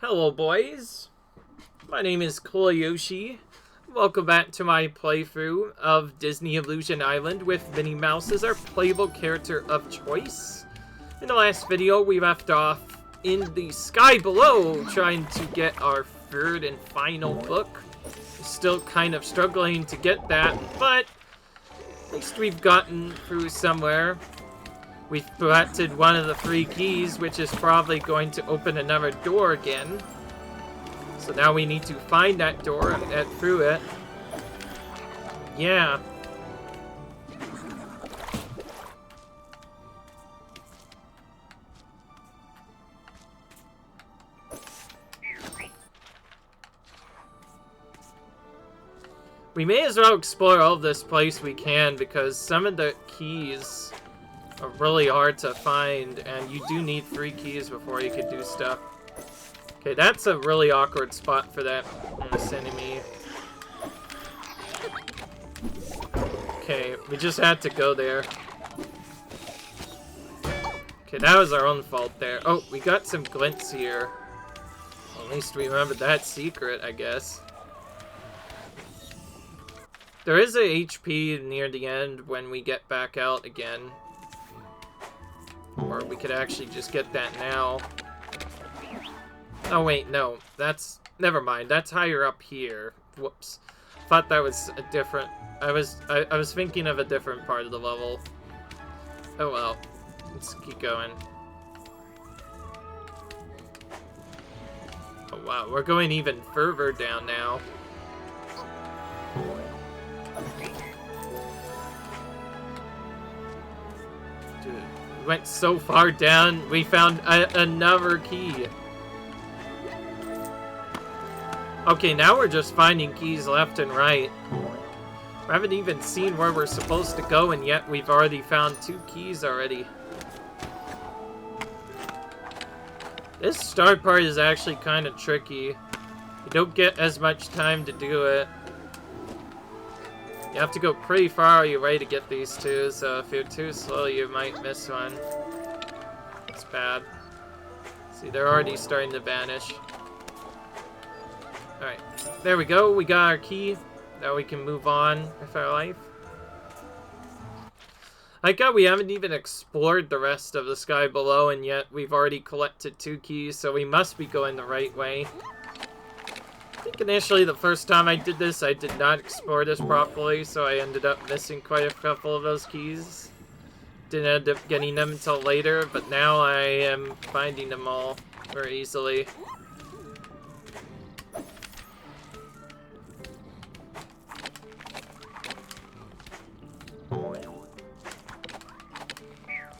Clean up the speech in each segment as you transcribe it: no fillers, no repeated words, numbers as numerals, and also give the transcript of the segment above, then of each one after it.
Hello boys, my name is Koyoshi. Welcome back to my playthrough of Disney Illusion Island with Minnie Mouse as our playable character of choice. In the last video we left off in the sky below trying to get our third and final book. Still kind of struggling to get that, but at least we've gotten through somewhere. We've collected one of the 3 keys, which is probably going to open another door again. So now we need to find that door and get through it. Yeah. We may as well explore all of this place we can, because some of the keys are really hard to find, and you do need 3 keys before you can do stuff. Okay, that's a really awkward spot for that enemy. Okay, we just had to go there. Okay, that was our own fault there. Oh, we got some glints here. Well, at least we remembered that secret, I guess. There is a HP near the end when we get back out again. Or we could actually just get that now. Oh wait, no. That's... Never mind. That's higher up here. Whoops. Thought that was a different... I was thinking of a different part of the level. Oh well. Let's keep going. Oh wow, we're going even further down now. Dude. Went so far down, we found another key. Okay, now we're just finding keys left and right. We haven't even seen where we're supposed to go, and yet we've already found 2 keys already. This start part is actually kind of tricky. You don't get as much time to do it. You have to go pretty far away to get these 2, so if you're too slow, you might miss one. It's bad. See, they're already starting to vanish. Alright, there we go. We got our key. Now we can move on with our life. I like how we haven't even explored the rest of the sky below, and yet we've already collected 2 keys, so we must be going the right way. I think initially the first time I did this, I did not explore this properly, so I ended up missing quite a couple of those keys. Didn't end up getting them until later, but now I am finding them all very easily.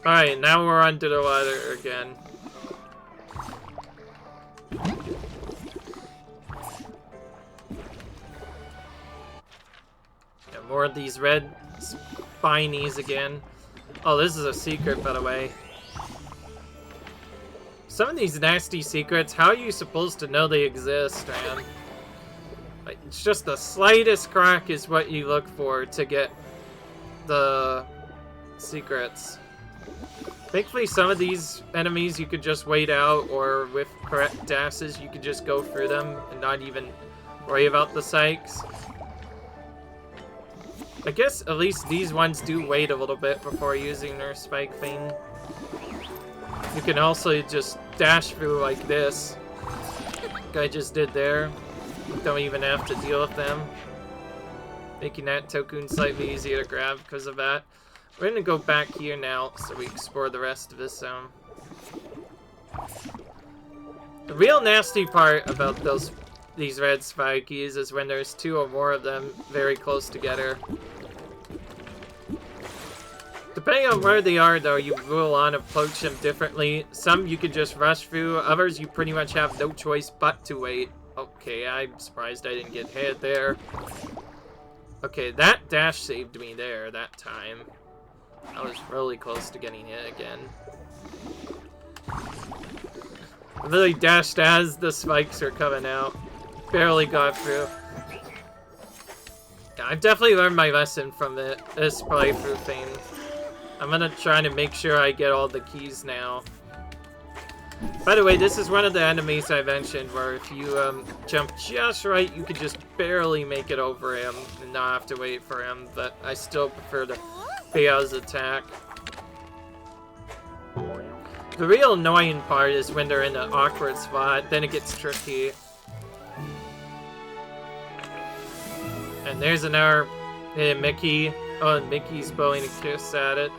Alright, now we're onto the ladder again. More of these red spinies again. Oh, this is a secret, by the way. Some of these nasty secrets, how are you supposed to know they exist, man? Like, it's just the slightest crack is what you look for to get the secrets. Thankfully, some of these enemies you could just wait out, or with correct dashes, you could just go through them and not even worry about the psychs. I guess at least these ones do wait a little bit before using their spike thing. You can also just dash through like this. Like I just did there. Don't even have to deal with them. Making that token slightly easier to grab because of that. We're gonna go back here now so we explore the rest of this zone. The real nasty part about these red spikies is when there's 2 or more of them very close together. Depending on where they are, though, you will want to approach them differently. Some you could just rush through, others you pretty much have no choice but to wait. Okay, I'm surprised I didn't get hit there. Okay, that dash saved me there that time. I was really close to getting hit again. I really dashed as the spikes are coming out. Barely got through. Yeah, I've definitely learned my lesson from this playthrough thing. I'm gonna try to make sure I get all the keys now. By the way, this is one of the enemies I mentioned where if you jump just right, you could just barely make it over him and not have to wait for him, but I still prefer to Feo's attack. The real annoying part is when they're in an awkward spot, then it gets tricky. And there's another Mickey. Oh, and Mickey's blowing a kiss at it.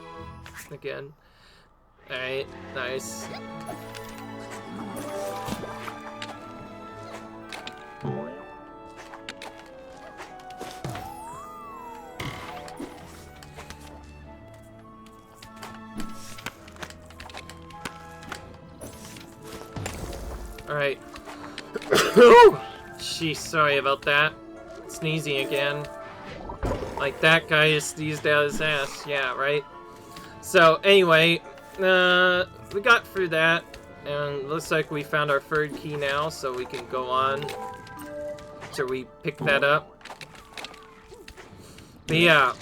Again. Alright, nice. Alright. Sheesh, sorry about that. Sneezing again. Like that guy just sneezed out his ass. Yeah, right? So, anyway, we got through that. And looks like we found our third key now, so we can go on. So we pick that up. But yeah.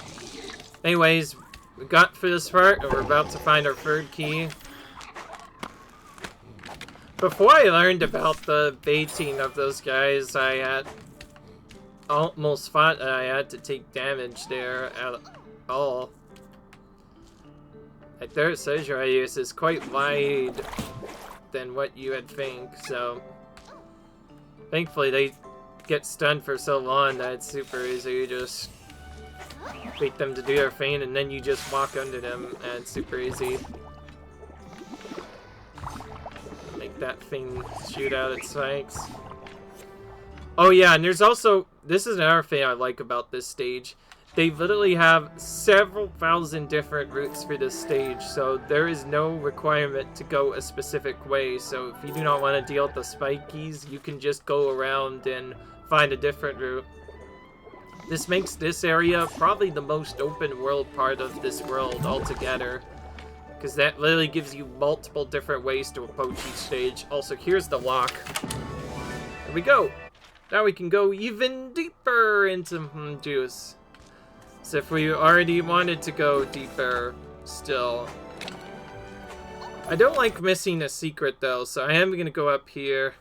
Anyways, we got through this part, and we're about to find our third key. Before I learned about the baiting of those guys, I had almost thought that I had to take damage there at all. Like their search radius is quite wide than what you would think, so thankfully they get stunned for so long that it's super easy. You just wait them to do their thing and then you just walk under them and it's super easy. Make that thing shoot out its spikes. Oh yeah, and there's also, this is another thing I like about this stage. They literally have several thousand different routes for this stage, so there is no requirement to go a specific way. So if you do not want to deal with the spikies, you can just go around and find a different route. This makes this area probably the most open world part of this world altogether, because that literally gives you multiple different ways to approach each stage. Also, here's the lock. There we go. Now we can go even deeper into juice. So if we already wanted to go deeper still. I don't like missing a secret though, so I am going to go up here.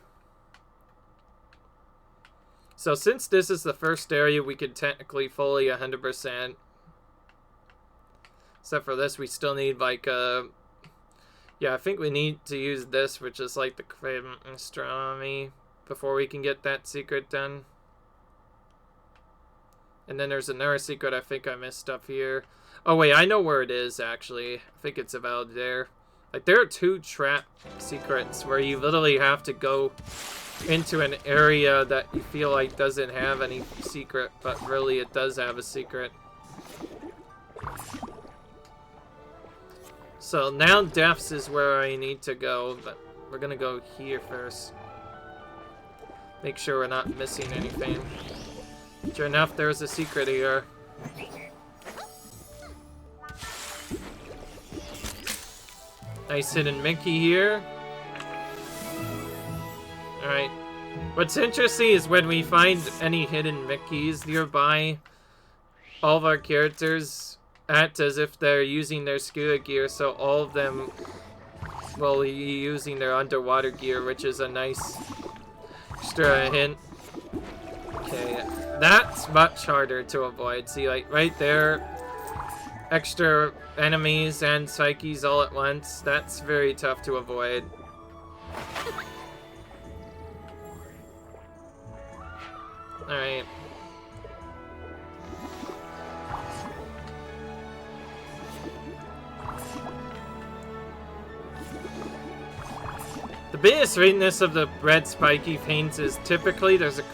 So since this is the first area, we could technically fully 100%. Except for this, we still need like yeah, I think we need to use this, which is like the astronomy, before we can get that secret done. And then there's another secret I think I missed up here. Oh wait, I know where it is actually. I think it's about there. Like there are two trap secrets where you literally have to go into an area that you feel like doesn't have any secret, but really it does have a secret. So now Deaths is where I need to go, but we're gonna go here first. Make sure we're not missing anything. Sure enough, there's a secret here. Nice hidden Mickey here. Alright. What's interesting is when we find any hidden Mickeys nearby, all of our characters act as if they're using their scuba gear, so all of them will be using their underwater gear, which is a nice extra hint. Okay, that's much harder to avoid. See, like, right there, extra enemies and psyches all at once. That's very tough to avoid. Alright. The biggest weakness of the red spiky paints is typically there's a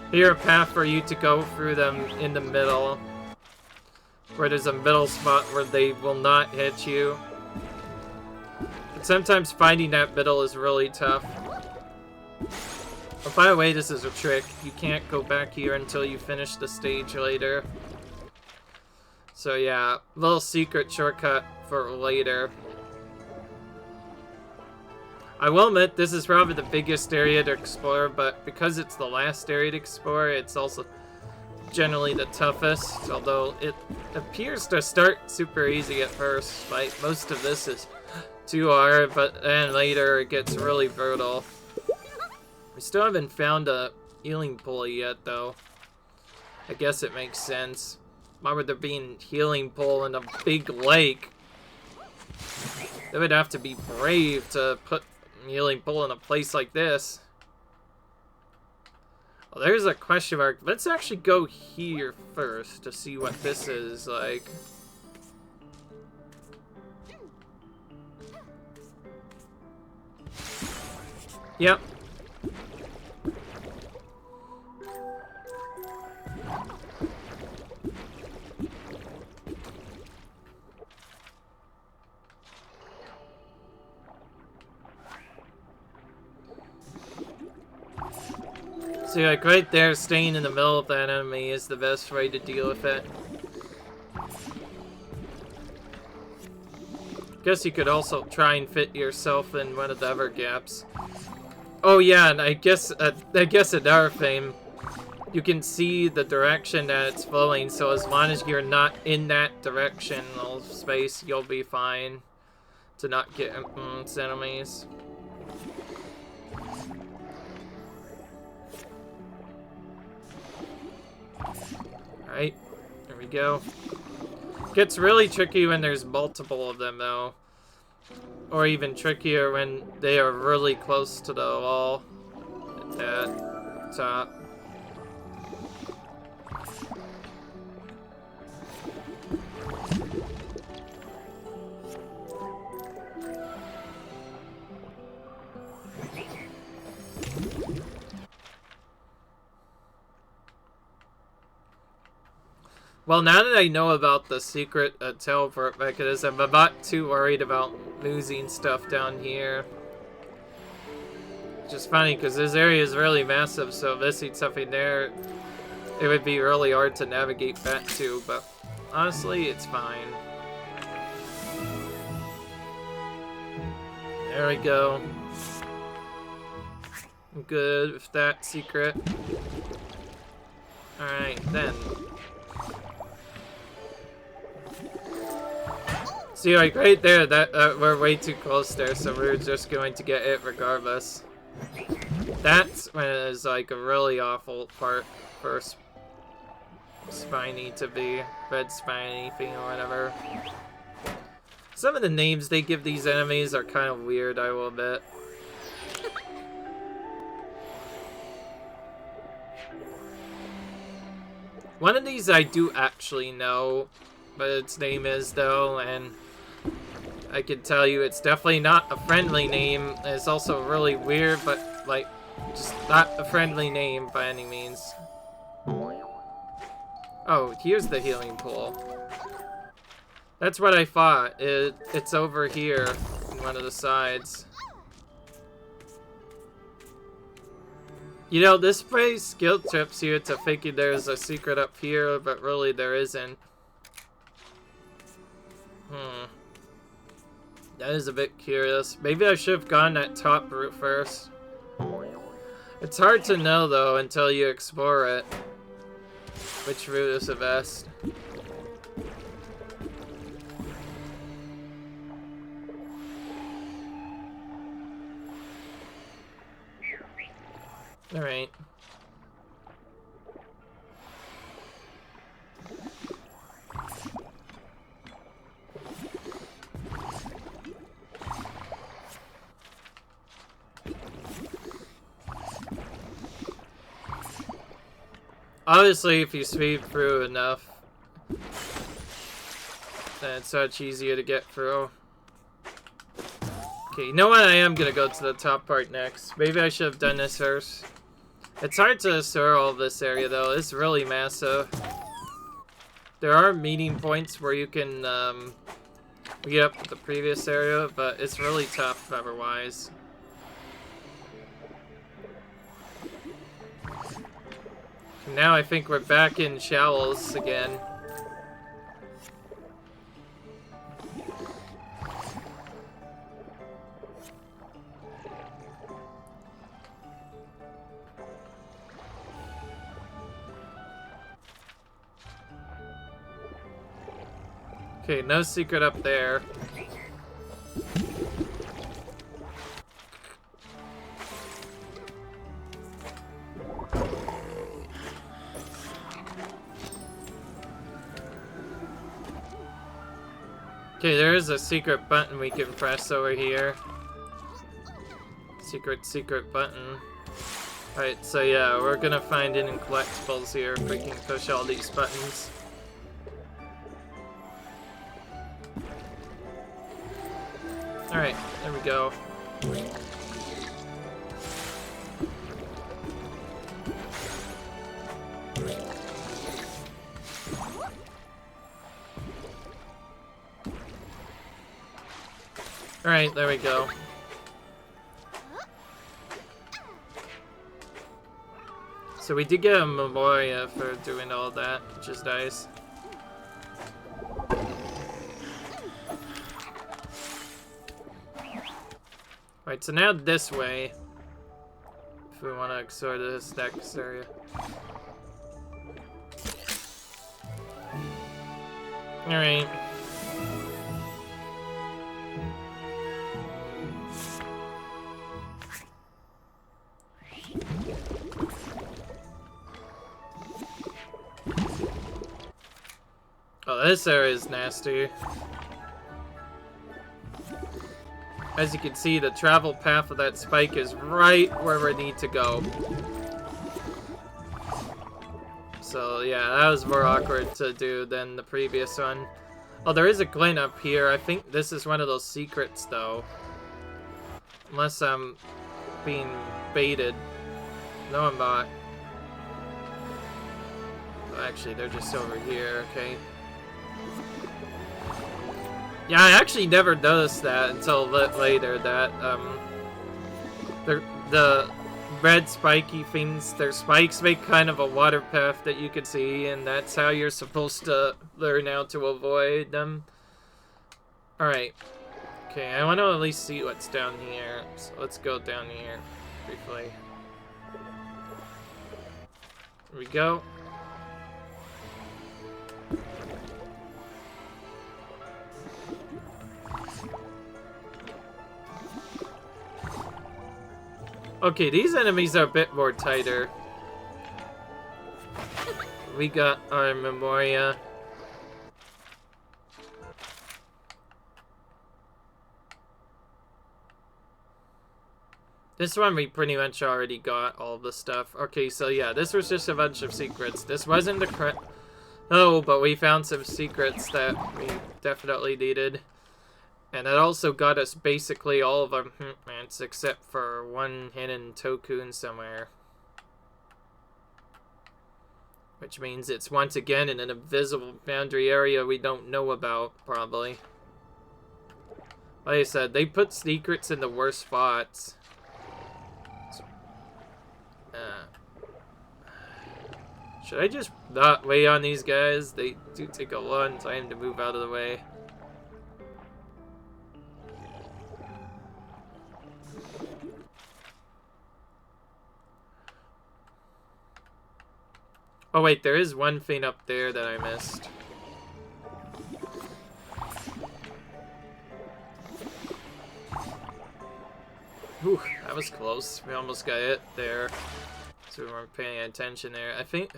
clear path for you to go through them in the middle, where there's a middle spot where they will not hit you. But sometimes finding that middle is really tough. Oh, by the way, this is a trick. You can't go back here until you finish the stage later. So yeah, little secret shortcut for later. I will admit, this is probably the biggest area to explore, but because it's the last area to explore, it's also generally the toughest, although it appears to start super easy at first. Like, most of this is too hard, but then later it gets really brutal. We still haven't found a healing pool yet, though. I guess it makes sense. Why would there be a healing pool in a big lake? They would have to be brave to put a healing pool in a place like this. Well, there's a question mark. Let's actually go here first to see what this is like. Yep. See, like right there, staying in the middle of that enemy is the best way to deal with it. Guess you could also try and fit yourself in one of the other gaps. Oh yeah, and I guess another thing, you can see the direction that it's flowing, so as long as you're not in that directional space, you'll be fine to not get enemies. Alright, there we go. Gets really tricky when there's multiple of them, though. Or even trickier when they are really close to the wall at that top. Well, now that I know about the secret teleport mechanism, I'm not too worried about losing stuff down here. Which is funny, because this area is really massive, so missing something there, it would be really hard to navigate back to, but honestly, it's fine. There we go. I'm good with that secret. Alright, then. See, like right there, that we're way too close there, so we're just going to get it regardless. That's when it is like a really awful part for Spiny to be, red spiny thing or whatever. Some of the names they give these enemies are kind of weird, I will admit. One of these I do actually know what its name is, though, and I can tell you it's definitely not a friendly name. It's also really weird, but, like, just not a friendly name by any means. Oh, here's the healing pool. That's what I thought. It's over here in one of the sides. You know, this place guilt trips you to thinking there's a secret up here, but really there isn't. That is a bit curious. Maybe I should have gone that top route first. It's hard to know, though, until you explore it. Which route is the best. Alright. Obviously, if you speed through enough, then it's much easier to get through. Okay, you know what? I am gonna go to the top part next. Maybe I should have done this first. It's hard to store all this area, though. It's really massive. There are meeting points where you can get up to the previous area, but it's really tough otherwise. Now I think we're back in shallows again. Okay, no secret up there. Okay, there is a secret button we can press over here. Secret button. Alright, so yeah, we're gonna find it in collectibles here if we can push all these buttons. Alright, there we go. Alright, there we go. So we did get a Memoria for doing all that, which is nice. Right, so now this way. If we want to explore this next area. Alright. Oh, this area is nasty. As you can see, the travel path of that spike is right where we need to go. So yeah, that was more awkward to do than the previous one. Oh, there is a glint up here. I think this is one of those secrets, though. Unless I'm being baited. No, I'm not. Actually, they're just over here, okay. Yeah, I actually never noticed that until a bit later, that, the red spiky things, their spikes make kind of a water path that you can see, and that's how you're supposed to learn how to avoid them. Alright. Okay, I want to at least see what's down here, so let's go down here briefly. Here we go. Okay, these enemies are a bit more tighter. We got our Memoria. This one we pretty much already got all the stuff. Okay, so yeah, this was just a bunch of secrets. This wasn't the correct... Oh, but we found some secrets that we definitely needed. And it also got us basically all of our movements except for one hidden Tokun somewhere. Which means it's once again in an invisible boundary area we don't know about, probably. Like I said, they put secrets in the worst spots. Should I just not wait on these guys? They do take a long time to move out of the way. Oh wait, there is one thing up there that I missed. Whew, that was close. We almost got it there. So we weren't paying attention there. I think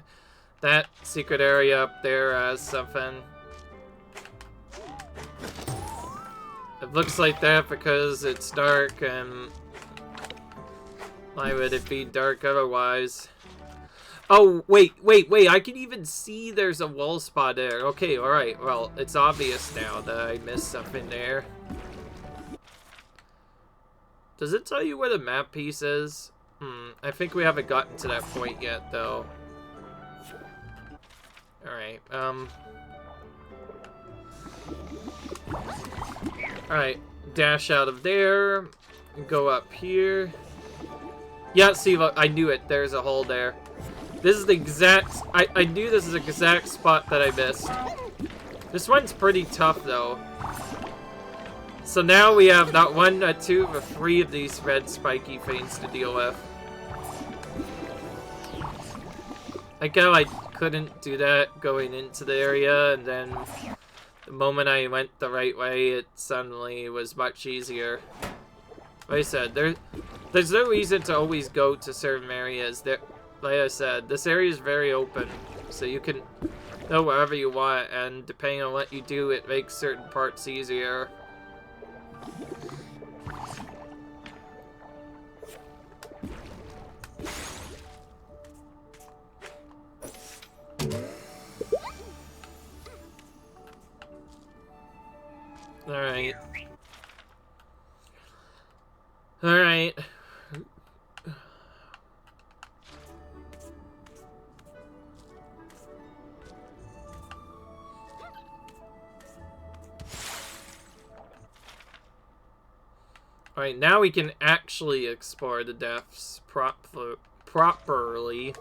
that secret area up there has something. It looks like that because it's dark, and why would it be dark otherwise? Oh, wait, I can even see there's a wall spot there. Okay, alright, well, it's obvious now that I missed something there. Does it tell you where the map piece is? I think we haven't gotten to that point yet, though. Alright, Alright, dash out of there, go up here. Yeah, see, look, I knew it, there's a hole there. This is the exact... I knew this is the exact spot that I missed. This one's pretty tough, though. So now we have not one, not two, but three of these red spiky things to deal with. Like how I couldn't do that going into the area, and then the moment I went the right way, it suddenly was much easier. Like I said, there's no reason to always go to certain areas. Like I said, this area is very open, so you can... go wherever you want, and depending on what you do, it makes certain parts easier. Alright. Alright. Alright, now we can actually explore the depths properly.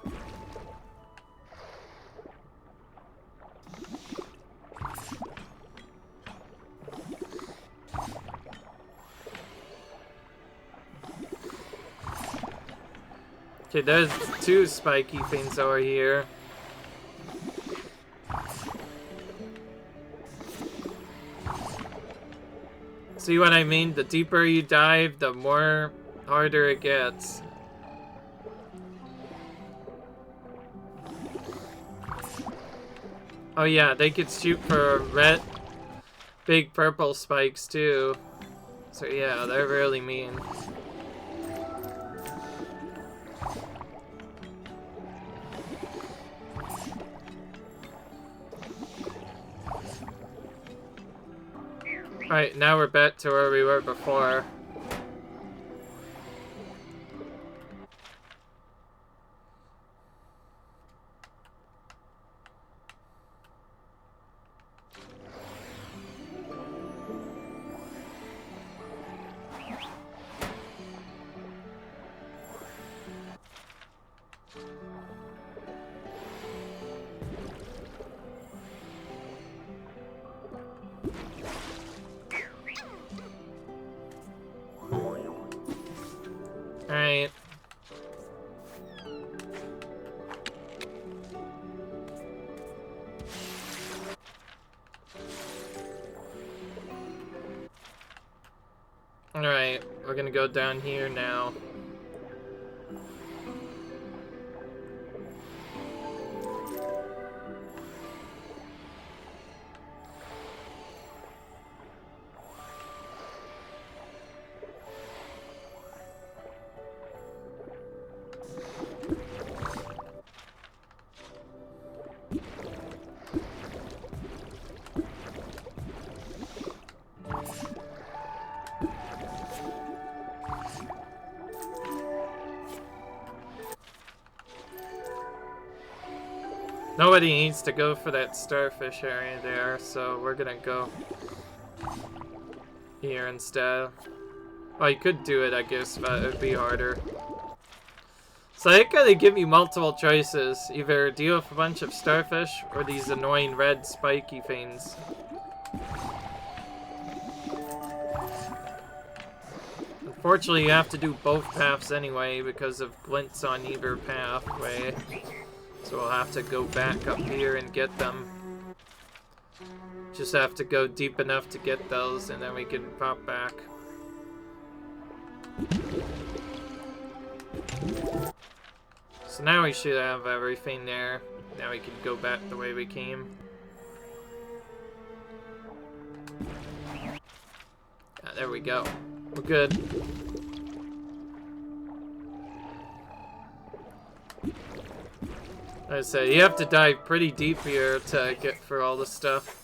Okay, there's two spiky things over here. See what I mean? The deeper you dive, the more harder it gets. Oh yeah, they could shoot for red, big purple spikes too. So yeah, they're really mean. Alright, now we're back to where we were before. Alright. Alright, we're gonna go down here now. Nobody needs to go for that starfish area there, so we're gonna go here instead. Well, you could do it, I guess, but it'd be harder. So I think they give you multiple choices. Either deal with a bunch of starfish, or these annoying red spiky things. Unfortunately, you have to do both paths anyway, because of glints on either pathway. So we'll have to go back up here and get them. Just have to go deep enough to get those, and then we can pop back. So now we should have everything there. Now we can go back the way we came. There we go. We're good. Like I said, you have to dive pretty deep here to get through all the stuff.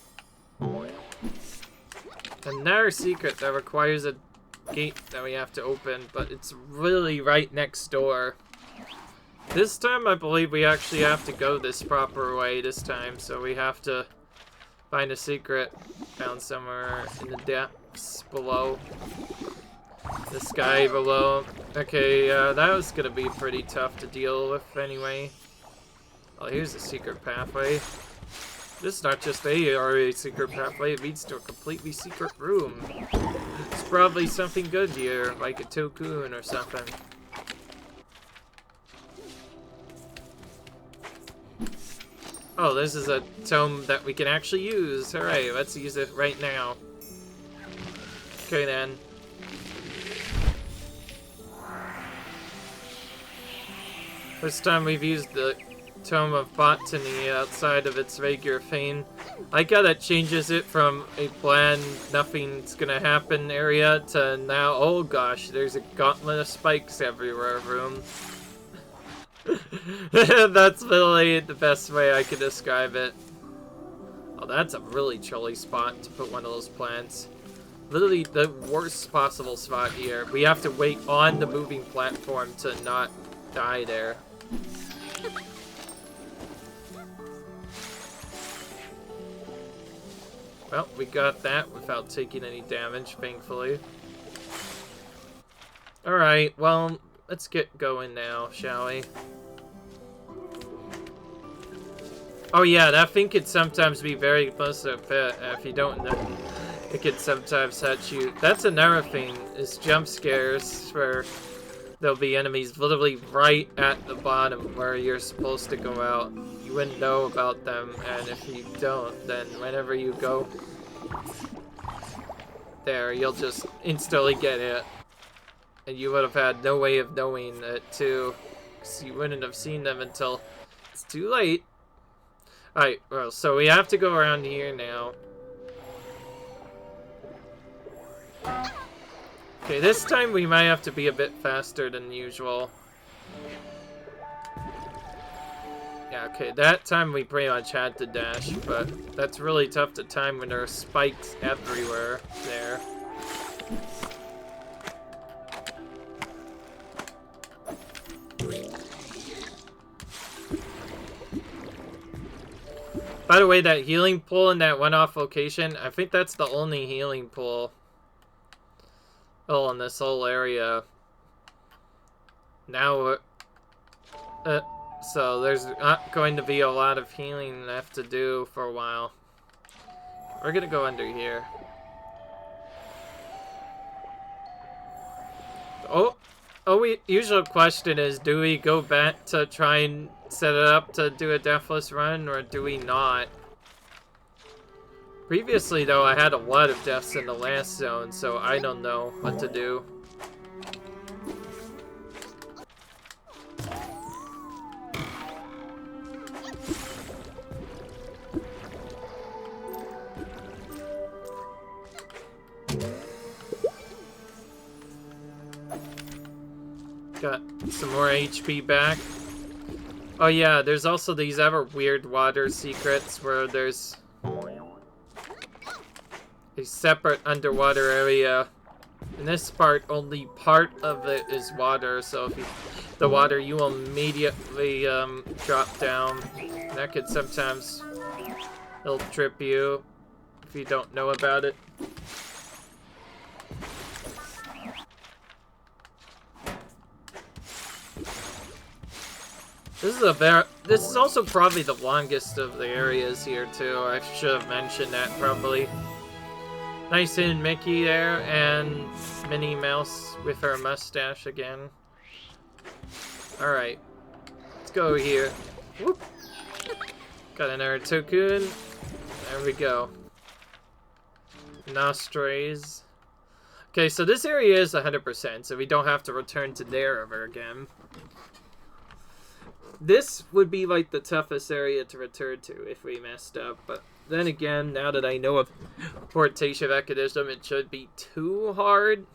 Another secret that requires a gate that we have to open, but it's really right next door. This time I believe we actually have to go this proper way this time, so we have to find a secret found somewhere in the depths below. The sky below. Okay, that was gonna be pretty tough to deal with anyway. Oh, here's a secret pathway. This is not just a secret pathway, it leads to a completely secret room. It's probably something good here, like a Tokun or something. Oh, this is a tome that we can actually use. Alright, let's use it right now. Okay then. First time we've used the Tome of Botany outside of its regular fame. I like how that changes it from a bland, nothing's gonna happen area to now, oh gosh, there's a gauntlet of spikes everywhere room. That's literally the best way I could describe it. Oh, that's a really chilly spot to put one of those plants. Literally the worst possible spot here. We have to wait on the moving platform to not die there. Well, we got that without taking any damage, thankfully. Alright, well, let's get going now, shall we? Oh yeah, that thing could sometimes be very close to a pit. If you don't know, it could sometimes hurt you. That's another thing, is jump scares, where there'll be enemies literally right at the bottom where you're supposed to go out. You wouldn't know about them, and if you don't, then whenever you go there, you'll just instantly get hit. And you would have had no way of knowing it too, because you wouldn't have seen them until it's too late. Alright, well, so we have to go around here now. Okay, this time we might have to be a bit faster than usual. Yeah, okay, that time we pretty much had to dash, but that's really tough to time when there are spikes everywhere there. By the way, that healing pool in that one-off location, I think that's the only healing pool in this whole area. Now, so there's not going to be a lot of healing left to do for a while. We're gonna go under here. Usual question is, do we go back to try and set it up to do a deathless run, or do we not? Previously, though, I had a lot of deaths in the last zone, so I don't know what to do. Got some more HP back. Oh yeah, there's also these other weird water secrets where there's a separate underwater area. In this part, only part of it is water, so if you the water, you will immediately drop down. That could sometimes it'll trip you if you don't know about it. This is also probably the longest of the areas here too. I should have mentioned that probably. Nice hidden Mickey there, and Minnie Mouse with her mustache again. Alright, let's go here. Whoop. Got another Tokun. There we go. Nostres. Okay, so this area is 100%, so we don't have to return to there ever again. This would be like the toughest area to return to if we messed up, but then again, now that I know of Portation Mechanism, it should be too hard.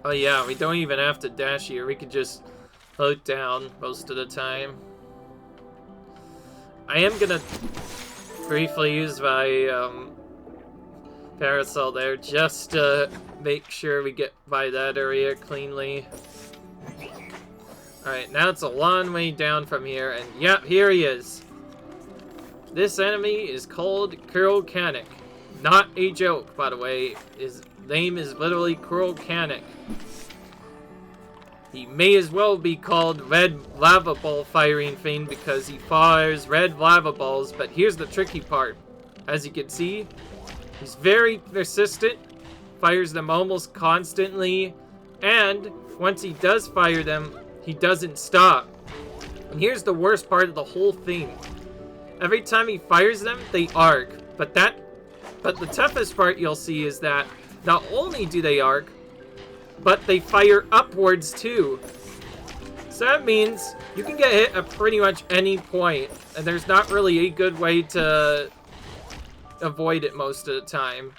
Oh yeah, we don't even have to dash here, we could just float down most of the time. I am gonna briefly use my parasol there just to make sure we get by that area cleanly. Alright, now it's a long way down from here, and yep, here he is. This enemy is called Kurokanic. Not a joke, by the way. His name is literally Kurokanic. He may as well be called Red Lava Ball Firing Thing because he fires red lava balls, but here's the tricky part. As you can see, he's very persistent, fires them almost constantly, and once he does fire them, he doesn't stop. And here's the worst part of the whole thing. Every time he fires them, they arc. But the toughest part you'll see is that Not only do they arc, but they fire upwards too. So that means you can get hit at pretty much any point, and there's not really a good way to avoid it most of the time.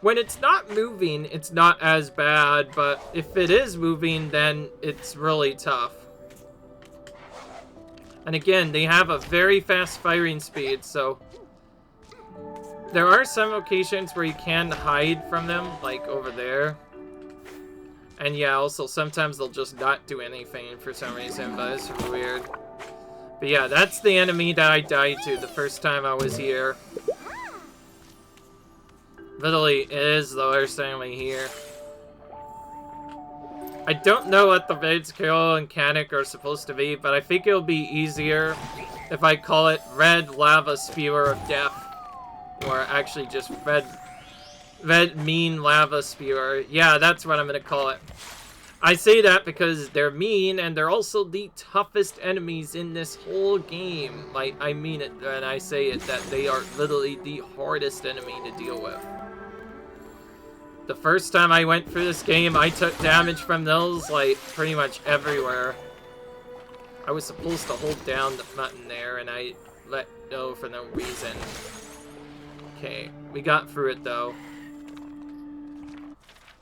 When it's not moving, it's not as bad, but if it is moving, then it's really tough. And again, they have a very fast firing speed, so there are some locations where you can hide from them, like over there. And yeah, also sometimes they'll just not do anything for some reason, but it's weird. But yeah, that's the enemy that I died to the first time I was here. Literally, it is the worst enemy here. I don't know what the mid-scale and mechanic are supposed to be, but I think it'll be easier if I call it Red Lava Spewer of Death. Or actually just Red Mean Lava Spewer. Yeah, that's what I'm gonna call it. I say that because they're mean, and they're also the toughest enemies in this whole game. Like, I mean it when I say it, that they are literally the hardest enemy to deal with. The first time I went through this game, I took damage from those, like, pretty much everywhere. I was supposed to hold down the button there, and I let go for no reason. Okay, we got through it, though.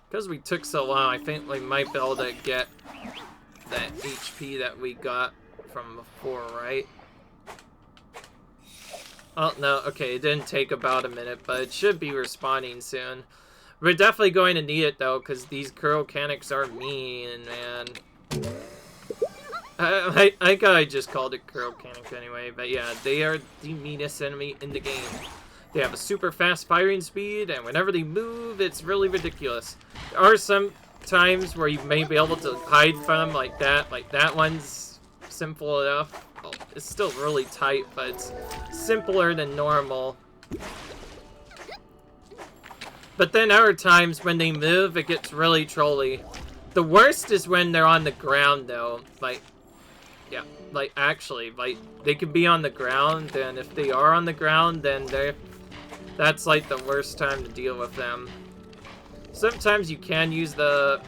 Because we took so long, I think we might be able to get that HP that we got from before, right? Oh, no, okay, it didn't take about a minute, but it should be respawning soon. We're definitely going to need it, though, because these curl mechanics are mean, man. I think I just called it curl mechanics anyway, but yeah, they are the meanest enemy in the game. They have a super fast firing speed, and whenever they move, it's really ridiculous. There are some times where you may be able to hide from them like that. Like, that one's simple enough. Well, it's still really tight, but it's simpler than normal. But then there are times when they move, it gets really trolly. The worst is when they're on the ground, though. Like, yeah, like, actually, like, they could be on the ground, and if they are on the ground, then that's, like, the worst time to deal with them. Sometimes you can use the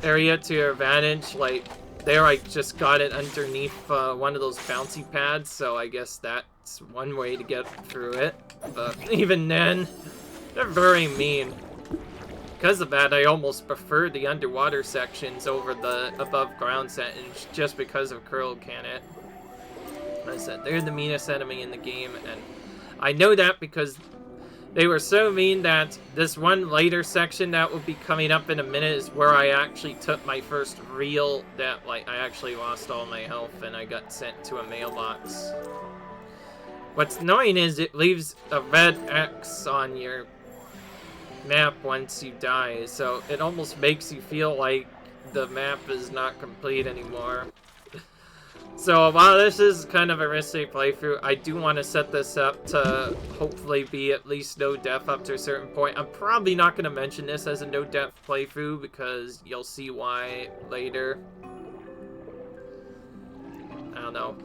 area to your advantage. Like, there I just got it underneath one of those bouncy pads, so I guess that's one way to get through it. But even then, they're very mean. Because of that, I almost prefer the underwater sections over the above ground sections, just because of curl mechanic. Like I said, they're the meanest enemy in the game, and I know that because they were so mean that this one later section that will be coming up in a minute is where I actually took my first real death. Like, I actually lost all my health and I got sent to a mailbox. What's annoying is it leaves a red X on your map once you die, so it almost makes you feel like the map is not complete anymore. So while this is kind of a risky playthrough, I do want to set this up to hopefully be at least no death up to a certain point. I'm probably not going to mention this as a no death playthrough because you'll see why later. I don't know.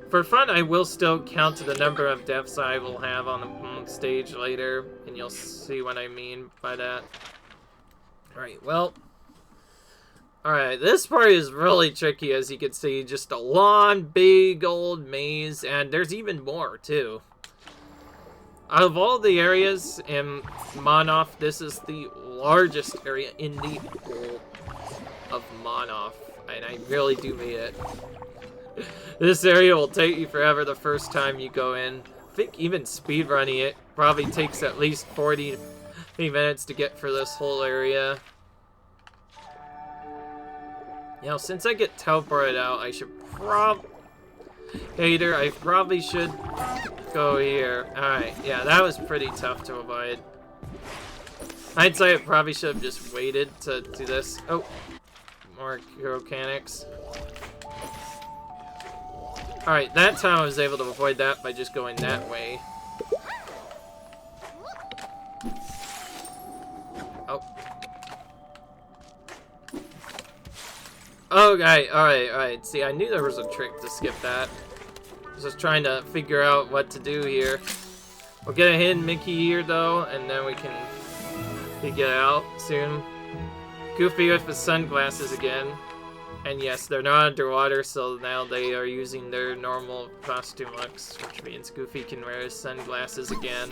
For fun, I will still count the number of deaths I will have on the stage later, and you'll see what I mean by that. Alright, well. Alright, this part is really tricky, as you can see. Just a long, big old maze, and there's even more, too. Out of all the areas in Monoth, this is the largest area in the whole of Monoth, and I really do mean it. This area will take you forever the first time you go in. I think even speedrunning it probably takes at least 40 minutes to get through this whole area. You know, since I get teleported out, I should I probably should go here. Alright, yeah, that was pretty tough to avoid. I'd say I probably should have just waited to do this. Oh, more mechanics. Alright, that time I was able to avoid that by just going that way. Oh. Okay, alright. See, I knew there was a trick to skip that. I was just trying to figure out what to do here. We'll get a hidden Mickey here, though, and then we can He get out soon. Goofy with his sunglasses again. And yes, they're not underwater, so now they are using their normal costume looks, which means Goofy can wear his sunglasses again.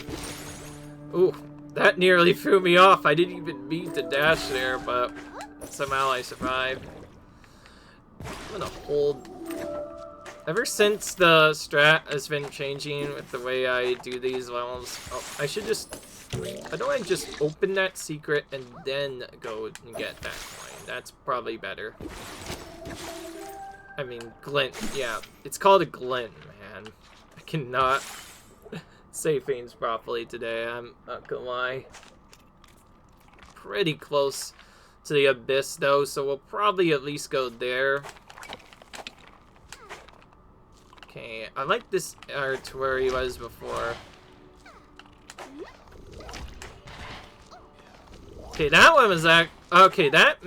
Ooh, that nearly threw me off. I didn't even mean to dash there, but somehow I survived. I'm gonna hold. Ever since the strat has been changing with the way I do these levels, I should just. Why don't I just open that secret and then go and get that coin? That's probably better. I mean, glint. Yeah, it's called a glint, man. I cannot say things properly today. I'm not gonna lie. Pretty close to the abyss, though, so we'll probably at least go there. Okay, I like this art to where he was before. Okay, that one was that. Okay, that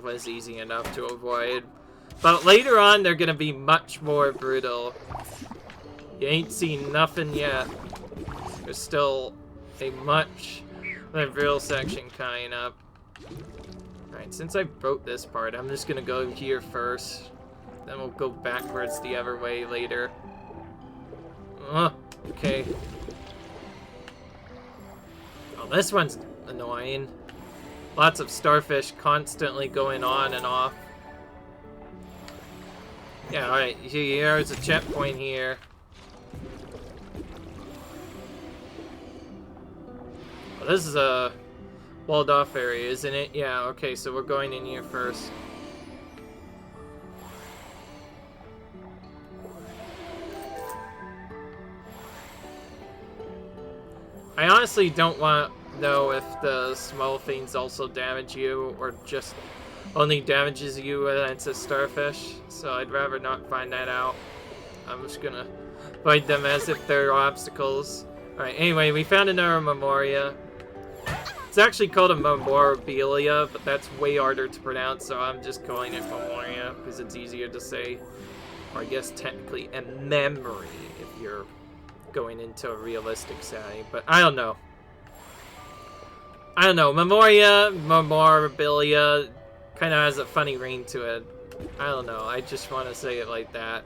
was easy enough to avoid. But later on, they're gonna be much more brutal. You ain't seen nothing yet. There's still a much real section coming up. Alright, since I broke this part, I'm just gonna go here first. Then we'll go backwards the other way later. Okay. Oh, this one's annoying. Lots of starfish constantly going on and off. Yeah, alright, here's a checkpoint here. Well, this is a walled off area, isn't it? Yeah, okay, so we're going in here first. I honestly don't want to know if the small things also damage you or just only damages you when it's a starfish, so I'd rather not find that out. I'm just gonna fight them as if they're obstacles. Alright, anyway, we found another Memoria. It's actually called a Memorabilia, but that's way harder to pronounce, so I'm just calling it Memoria because it's easier to say. Or I guess technically a memory if you're going into a realistic setting, but I don't know. Memoria, Memorabilia kind of has a funny ring to it. I don't know, I just want to say it like that.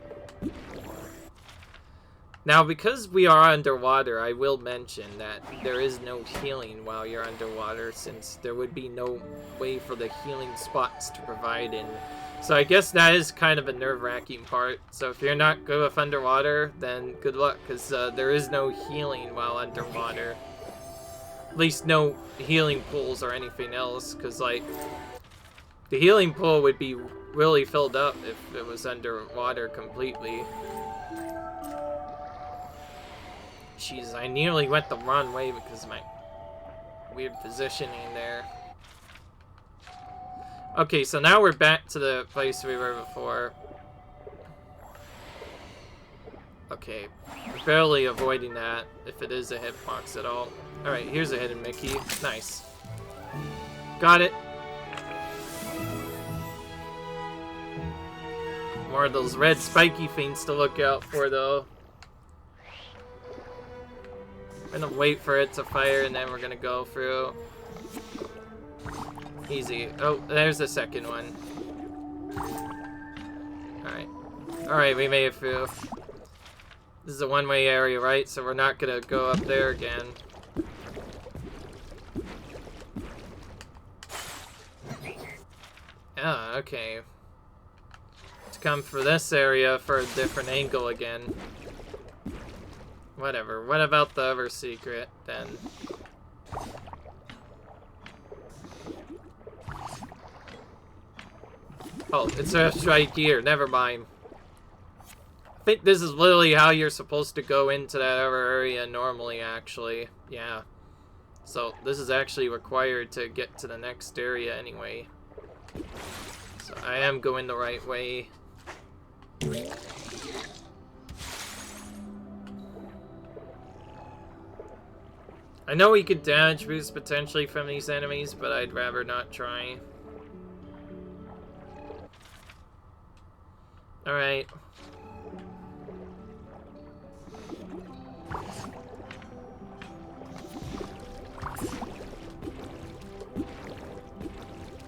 Now, because we are underwater, I will mention that there is no healing while you're underwater, since there would be no way for the healing spots to provide in. So I guess that is kind of a nerve-wracking part. So if you're not good with underwater, then good luck, because there is no healing while underwater. At least no healing pools or anything else, because, like, the healing pool would be really filled up if it was underwater completely. Jeez, I nearly went the wrong way because of my weird positioning there. Okay, so now we're back to the place we were before. Okay, barely avoiding that, if it is a hitbox at all. Alright, here's a hidden Mickey. Nice. Got it. More of those red spiky things to look out for, though. We're gonna wait for it to fire, and then we're gonna go through. Easy. Oh, there's the second one. Alright. Alright, we made it through. This is a one-way area, right? So we're not gonna go up there again. Ah, okay. To come for this area for a different angle again. Whatever. What about the other secret, then? Oh, it's just right here. Never mind. I think this is literally how you're supposed to go into that other area normally, actually. Yeah. So, this is actually required to get to the next area anyway. So, I am going the right way. I know we could damage boost potentially from these enemies, but I'd rather not try. Alright.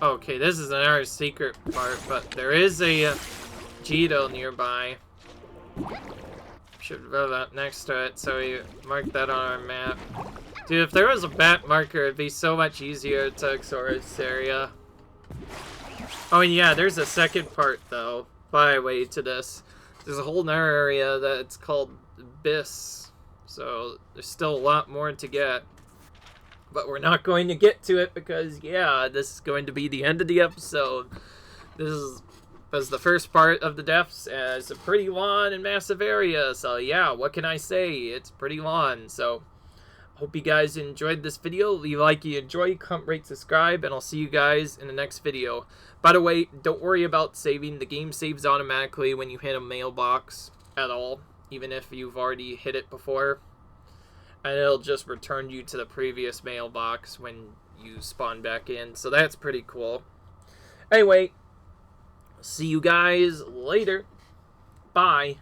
Okay, this is another secret part, but there is a Geodude nearby. Should roll that next to it, so we mark that on our map. Dude, if there was a bat marker, it'd be so much easier to explore this area. Oh, and yeah, there's a second part, though, by the way, to this. There's a whole other area that's called Abyss, so there's still a lot more to get. But we're not going to get to it because, yeah, this is going to be the end of the episode. This was the first part of the depths, and it's a pretty long and massive area, so yeah, what can I say? It's pretty long, so hope you guys enjoyed this video. Leave a like if you enjoy, comment, rate, subscribe, and I'll see you guys in the next video. By the way, don't worry about saving. The game saves automatically when you hit a mailbox at all, even if you've already hit it before. And it'll just return you to the previous mailbox when you spawn back in, so that's pretty cool. Anyway, see you guys later. Bye.